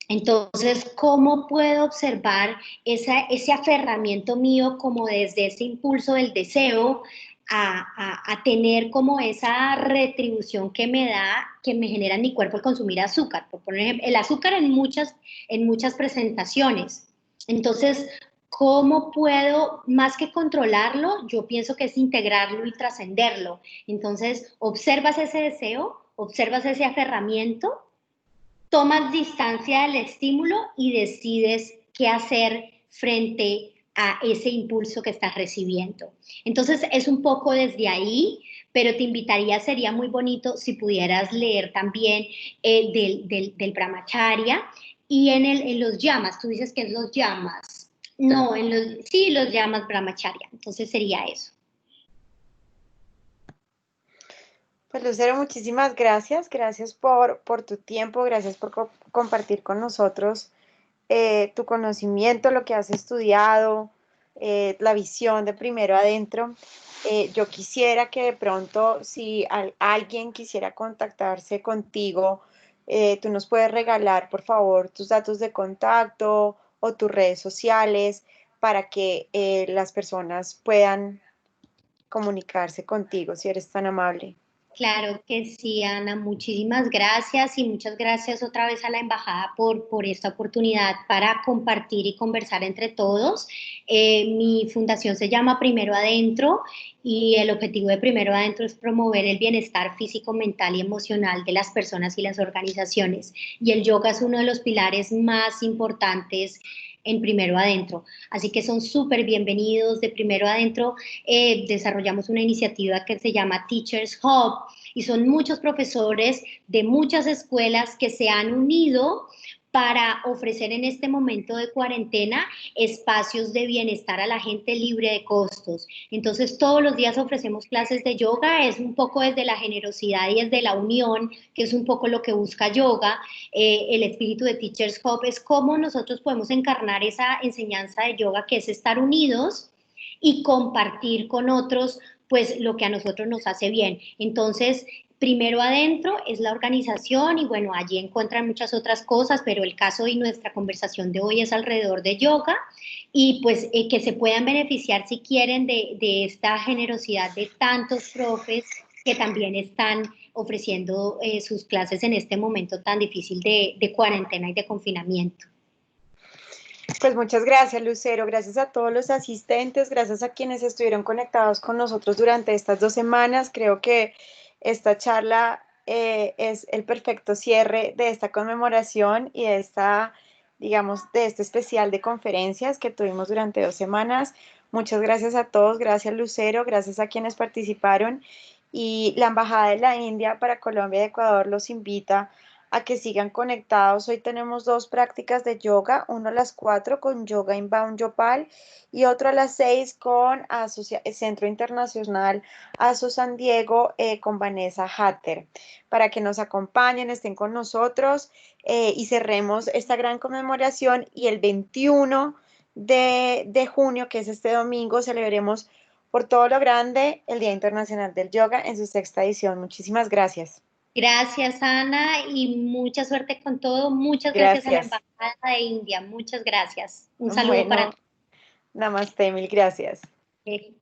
Entonces, ¿cómo puedo observar ese aferramiento mío como desde ese impulso del deseo a tener como esa retribución que me da, que me genera en mi cuerpo el consumir azúcar? Por poner ejemplo, el azúcar en muchas presentaciones. Entonces, ¿cómo puedo, más que controlarlo, yo pienso que es integrarlo y trascenderlo? Entonces, observas ese deseo, observas ese aferramiento, tomas distancia del estímulo y decides qué hacer frente a ese impulso que estás recibiendo. Entonces es un poco desde ahí, pero te invitaría, sería muy bonito si pudieras leer también del Brahmacharya y en los llamas, tú dices que es los llamas. No, sí, los llamas Brahmacharya, entonces sería eso. Pues Lucero, muchísimas gracias. Gracias por tu tiempo, gracias por compartir con nosotros tu conocimiento, lo que has estudiado, la visión de primero adentro. Yo quisiera que de pronto, si alguien quisiera contactarse contigo, tú nos puedes regalar, por favor, tus datos de contacto o tus redes sociales para que las personas puedan comunicarse contigo, si eres tan amable. Claro que sí, Ana. Muchísimas gracias y muchas gracias otra vez a la embajada por esta oportunidad para compartir y conversar entre todos. Mi fundación se llama Primero Adentro y el objetivo de Primero Adentro es promover el bienestar físico, mental y emocional de las personas y las organizaciones. Y el yoga es uno de los pilares más importantes en Primero Adentro. Así que son súper bienvenidos. De Primero Adentro desarrollamos una iniciativa que se llama Teachers Hub y son muchos profesores de muchas escuelas que se han unido para ofrecer en este momento de cuarentena espacios de bienestar a la gente libre de costos. Entonces, todos los días ofrecemos clases de yoga, es un poco desde la generosidad y desde la unión, que es un poco lo que busca yoga. El espíritu de Teachers Hub es cómo nosotros podemos encarnar esa enseñanza de yoga, que es estar unidos y compartir con otros pues lo que a nosotros nos hace bien. Entonces, Primero Adentro es la organización y bueno, allí encuentran muchas otras cosas, pero el caso y nuestra conversación de hoy es alrededor de yoga y pues que se puedan beneficiar si quieren de esta generosidad de tantos profes que también están ofreciendo sus clases en este momento tan difícil de cuarentena y de confinamiento. Pues muchas gracias, Lucero. Gracias a todos los asistentes, gracias a quienes estuvieron conectados con nosotros durante estas 2 semanas. Creo que esta charla es el perfecto cierre de esta conmemoración y de esta, digamos, de este especial de conferencias que tuvimos durante 2 semanas. Muchas gracias a todos, gracias Lucero, gracias a quienes participaron y la Embajada de la India para Colombia y Ecuador los invita a que sigan conectados. Hoy tenemos 2 prácticas de yoga, uno a las 4 con Yoga Inbound Yopal y otro a las 6 con Centro Internacional ASO San Diego con Vanessa Hatter, para que nos acompañen, estén con nosotros y cerremos esta gran conmemoración y el 21 de junio, que es este domingo, celebremos por todo lo grande el Día Internacional del Yoga en su sexta edición. Muchísimas gracias. Gracias, Ana, y mucha suerte con todo. Muchas gracias a la Gracias. Embajada de India. Muchas gracias. Un saludo para Bueno, namaste, mil gracias. todos.